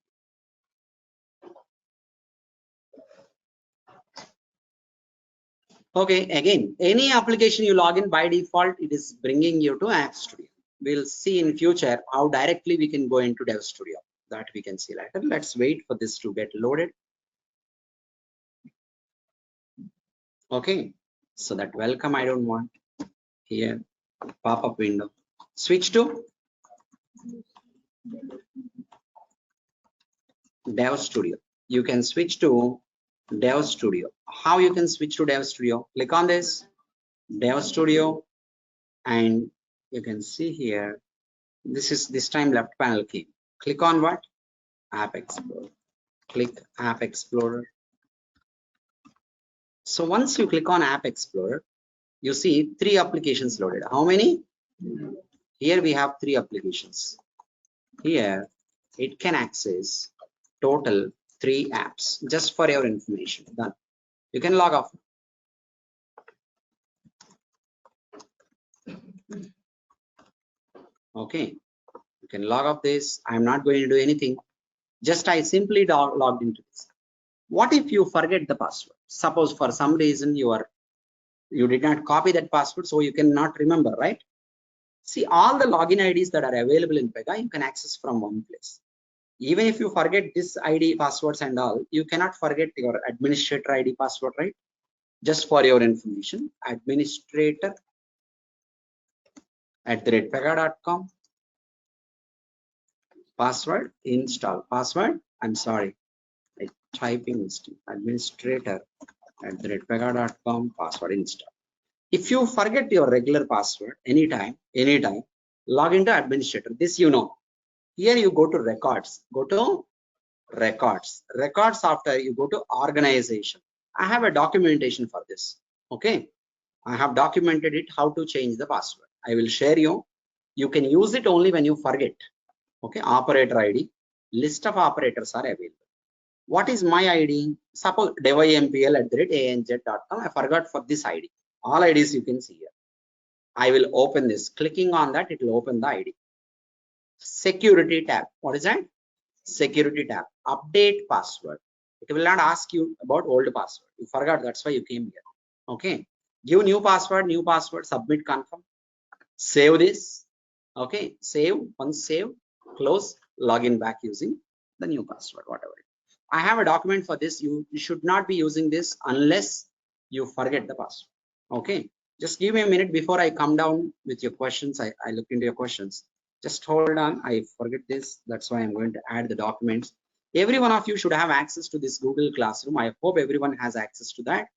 Okay, again, any application you log in by default, it is bringing you to App Studio. We'll see in future how directly we can go into Dev Studio. That we can see later. Let's wait for this to get loaded. Okay, so that welcome I don't want. Here, pop-up window. Switch to Dev Studio. You can switch to Dev Studio. How you can switch to Dev Studio? Click on this Dev Studio, and you can see here. This time left panel key. Click on what? App Explorer. Click App Explorer. So once you click on App Explorer, you see 3 applications loaded. How many? Here we have 3 applications. Here it can access total 3 apps, just for your information. Done. You can log off. Okay, you can log off this. I'm not going to do anything. Just I simply logged into this. What if you forget the password? Suppose for some reason you did not copy that password, so you cannot remember, right? See, all the login IDs that are available in PEGA, you can access from one place. Even if you forget this ID, passwords and all, you cannot forget your administrator ID password, right? Just for your information, administrator@pega.com. Password install. Password, I'm sorry, typing mistake. Administrator @pega.com, password install. If you forget your regular password anytime, log into administrator. This you know. Here you go to records. Go to records. Records after you go to organization. I have a documentation for this. Okay. I have documented it how to change the password. I will share you. You can use it only when you forget. Okay. Operator ID. List of operators are available. What is my ID? Suppose devimpl@anz.com. I forgot for this ID. All IDs you can see here. I will open this. Clicking on that, it will open the ID. Security tab. What is that? Security tab. Update password. It will not ask you about old password. You forgot. That's why you came here. Okay. Give new password. Submit, confirm. Save this. Okay. Save. Once save, close. Login back using the new password. Whatever. I have a document for this. You should not be using this unless you forget the password. Okay. Just give me a minute before I come down with your questions. I look into your questions. Just hold on. I forget this. That's why I'm going to add the documents. Every one of you should have access to this Google Classroom. I hope everyone has access to that.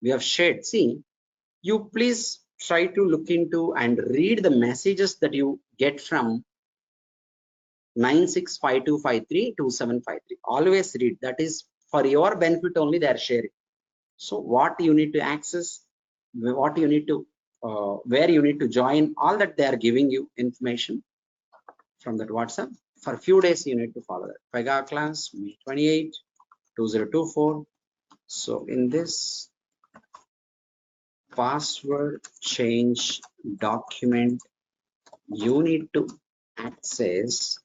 We have shared. See, you please try to look into and read the messages that you get from 9652532753. Always read. That is for your benefit only. They are sharing. So what you need to access, what you need to, where you need to join, all that they are giving you information from that WhatsApp. For a few days you need to follow that. PEGA class May 28, 2024. So in this password change document, you need to access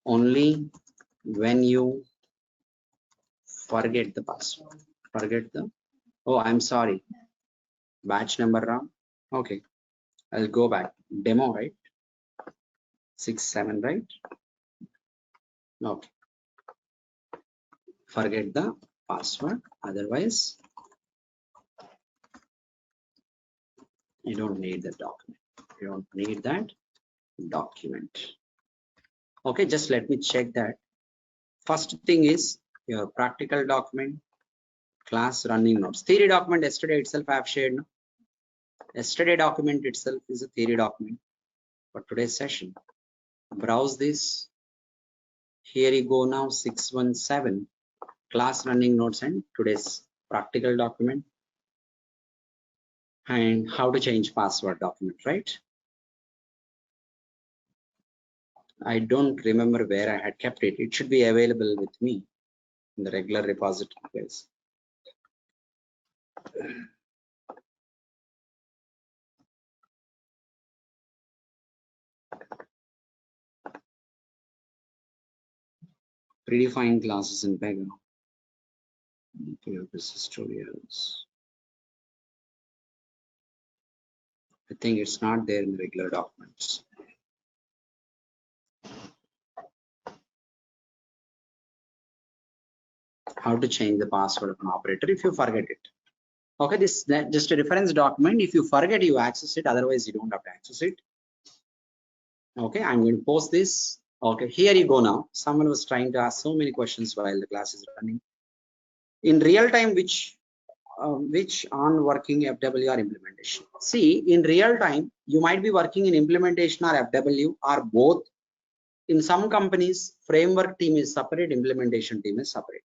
only when you forget the password. Forget the, oh, I'm sorry, batch number wrong. Okay, I'll go back. Demo, right? 67, right? Okay. Forget the password. Otherwise, you don't need the document. You don't need that document. Okay, just let me check that. First thing is your practical document, class running notes. Theory document yesterday itself I have shared. No? Yesterday document itself is a theory document for today's session. Browse this. Here you go now, 617 class running notes and today's practical document and how to change password document, right? I don't remember where I had kept it. It should be available with me in the regular repository place. Predefined classes in PEGA. Tutorials. I think it's not there in the regular documents. How to change the password of an operator if you forget it. Okay, this just a reference document. If you forget, you access it. Otherwise, you don't have to access it. Okay, I'm going to post this. Okay, here you go now. Someone was trying to ask so many questions while the class is running. In real time, which on working FWR implementation? See, in real time, you might be working in implementation or FW or both. In some companies, framework team is separate, implementation team is separate.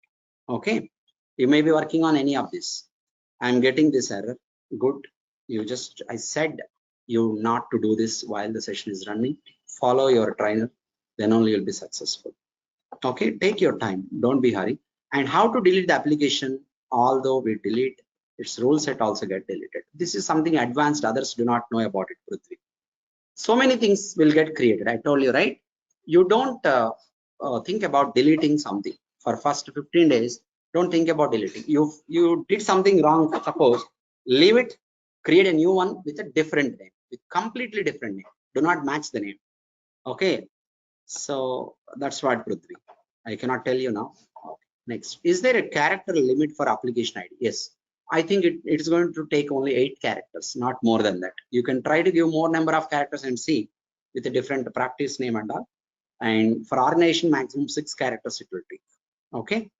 Okay, you may be working on any of this. I'm getting this error. Good. I said you not to do this while the session is running. Follow your trainer, then only you'll be successful. Okay, take your time. Don't be hurry. And how to delete the application? Although we delete, its rule set also get deleted. This is something advanced. Others do not know about it, Prithvi. So many things will get created. I told you, right? You don't think about deleting something for first 15 days. Don't think about deleting. You did something wrong. Suppose leave it, create a new one with a different name, with completely different name. Do not match the name. Okay. So that's what, Prithvi. I cannot tell you now. Okay. Next, is there a character limit for application ID? Yes. I think it's going to take only 8 characters, not more than that. You can try to give more number of characters and see with a different practice name and all. And for organization, maximum 6 characters it will take. Okay.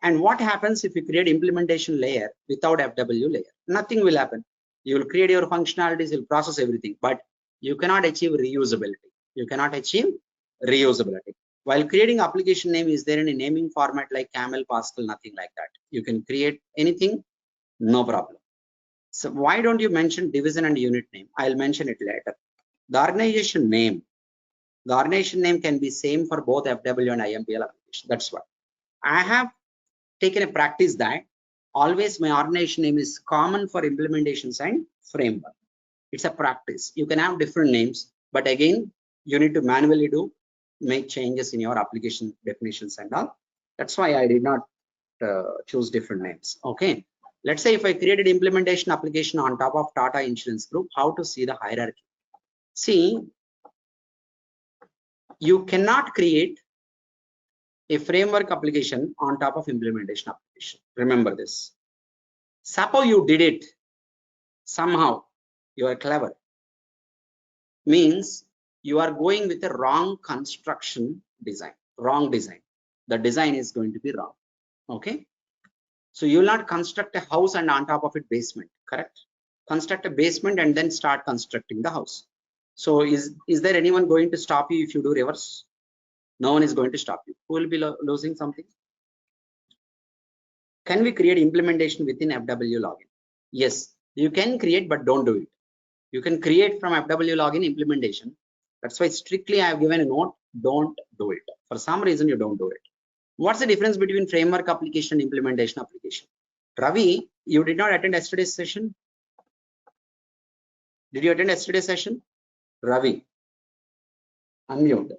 And what happens if you create implementation layer without FW layer? Nothing will happen. You will create your functionalities, you'll process everything, but you cannot achieve reusability. You cannot achieve reusability. While creating application name, is there any naming format like Camel, Pascal? Nothing like that. You can create anything, no problem. So why don't you mention division and unit name? I'll mention it later. The organization name can be same for both FW and IMPL application. That's why I have taken a practice that always my organization name is common for implementations and framework. It's a practice. You can have different names, but again, you need to manually make changes in your application definitions and all. That's why I did not choose different names. Okay. Let's say if I created implementation application on top of Tata Insurance Group, how to see the hierarchy? See, you cannot create a framework application on top of implementation application. Remember this. Suppose you did it somehow, you are clever. Means you are going with a wrong construction design, wrong design. The design is going to be wrong. Okay. So you will not construct a house and on top of it basement, correct? Construct a basement and then start constructing the house. So is there anyone going to stop you if you do reverse? No one is going to stop you. Who will be losing something? Can we create implementation within FW login? Yes, you can create, but don't do it. You can create from FW login implementation. That's why strictly I have given a note, don't do it. For some reason, you don't do it. What's the difference between framework application and implementation application? Ravi, you did not attend yesterday's session. Did you attend yesterday's session? Ravi, unmute.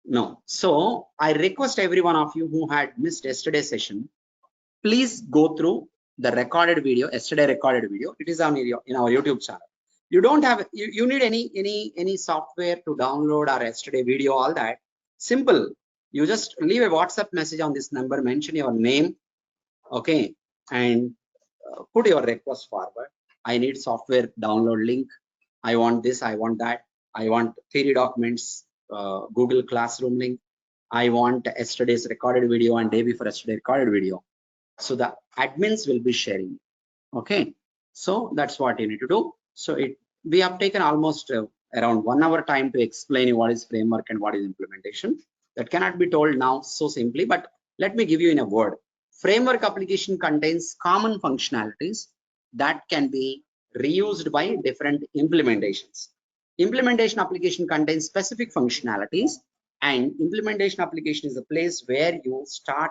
No. So I request every one of you who had missed yesterday's session, please go through the recorded video, yesterday recorded video. It is on in our YouTube channel. You don't have, you need any software to download our yesterday video, all that. Simple. You just leave a WhatsApp message on this number, mention your name, okay, and put your request forward. I need software download link. I want this, I want that. I want theory documents, Google Classroom link. I want yesterday's recorded video and day before yesterday recorded video. So the admins will be sharing. Okay. So that's what you need to do. So we have taken almost around 1 hour time to explain what is framework and what is implementation. That cannot be told now so simply, but let me give you in a word. Framework application contains common functionalities that can be reused by different implementations. Implementation application contains specific functionalities, and implementation application is a place where you start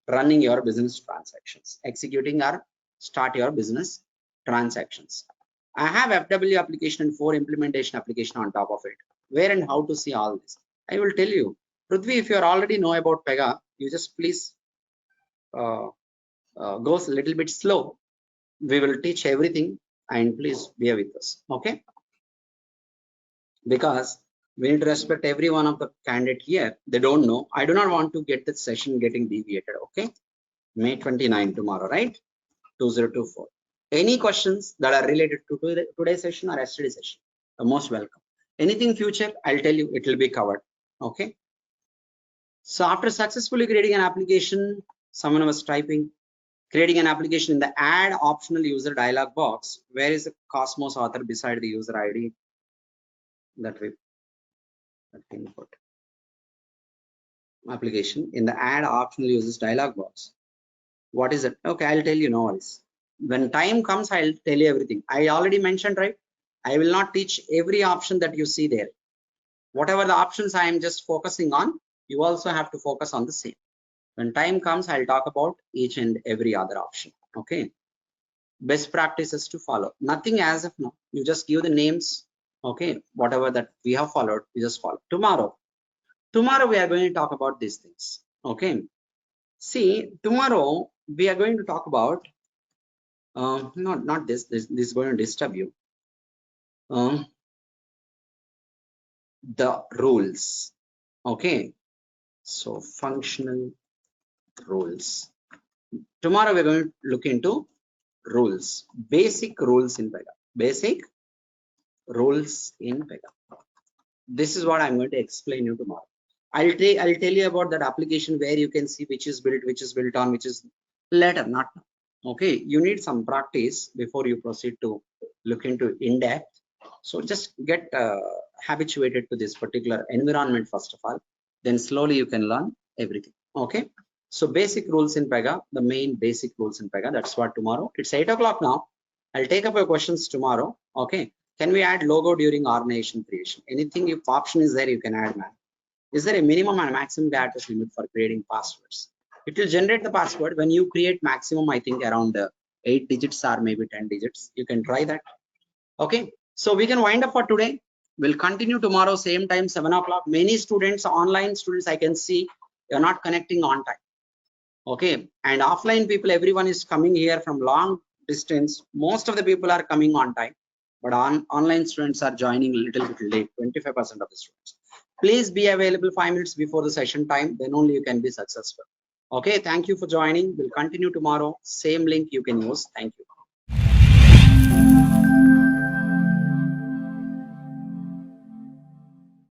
running your business transactions, executing or start your business transactions. I have FW application and 4 implementation application on top of it. Where and how to see all this? I will tell you. Prithvi, if you already know about PEGA, you just please go a little bit slow. We will teach everything and please bear with us. Okay? Because we need to respect every one of the candidate here. They don't know. I do not want to get the session getting deviated. Okay? May 29 tomorrow, right? 2024. Any questions that are related to today's session or yesterday's session? You're most welcome. Anything future, I'll tell you, it will be covered. Okay. So after successfully creating an application, someone was typing, creating an application in the add optional user dialog box. Where is the Cosmos author beside the user ID that we input? Application in the add optional users dialog box. What is it? Okay, I'll tell you, no worries. When time comes, I'll tell you everything. I already mentioned, right? I will not teach every option that you see there. Whatever the options I am just focusing on, you also have to focus on the same. When time comes, I'll talk about each and every other option. Okay. Best practices to follow. Nothing as of now. You just give the names. Okay. Whatever that we have followed, we just follow. Tomorrow we are going to talk about these things. Okay. See, tomorrow we are going to talk about not this is going to disturb you. The rules. Okay, so functional rules. Tomorrow we're going to look into rules, basic rules in PEGA. Basic rules in PEGA. This is what I'm going to explain you tomorrow. I'll tell you about that application where you can see which is built on, which is later, not now. Okay, you need some practice before you proceed to look into in depth. So just get habituated to this particular environment first of all, then slowly you can learn everything. Okay, so basic rules in PEGA, the main basic rules in PEGA. That's what tomorrow. It's 8 o'clock now. I'll take up your questions tomorrow. Okay, can we add logo during organization creation? Anything, if option is there, you can add, man. Is there a minimum and maximum data limit for creating passwords? It will generate the password when you create maximum, I think around 8 digits or maybe 10 digits. You can try that. Okay, so we can wind up for today. We'll continue tomorrow, same time, 7 o'clock. Many students, online students, I can see you're not connecting on time. Okay, and offline people, everyone is coming here from long distance. Most of the people are coming on time, but online students are joining a little bit late, 25% of the students. Please be available 5 minutes before the session time, then only you can be successful. Okay, thank you for joining. We'll continue tomorrow. Same link you can use. Thank you.